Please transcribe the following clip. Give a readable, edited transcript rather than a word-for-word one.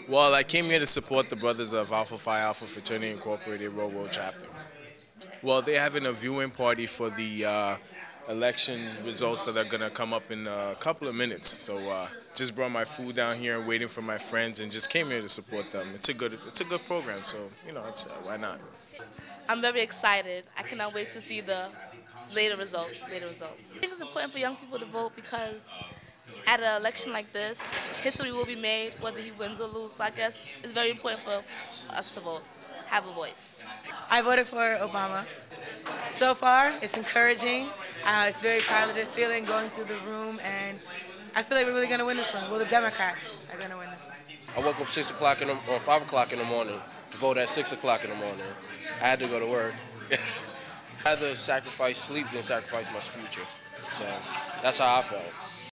Well, I came here to support the brothers of Alpha Phi Alpha Fraternity Incorporated World Chapter. Well, they're having a viewing party for the election results that are going to come up in a couple of minutes. So just brought my food down here and waiting for my friends and just came here to support them. It's a good program, so, you know, why not? I'm very excited. I cannot wait to see the later results. I think it's important for young people to vote because at an election like this, history will be made whether he wins or loses. So I guess it's very important for us to vote, have a voice. I voted for Obama. So far, it's encouraging. It's a very positive feeling going through the room, and I feel like we're really going to win this one. Well, the Democrats are going to win this one. I woke up 6 o'clock or 5 o'clock in the morning to vote at 6 o'clock in the morning. I had to go to work. I'd rather sacrifice sleep than sacrifice my future. So that's how I felt.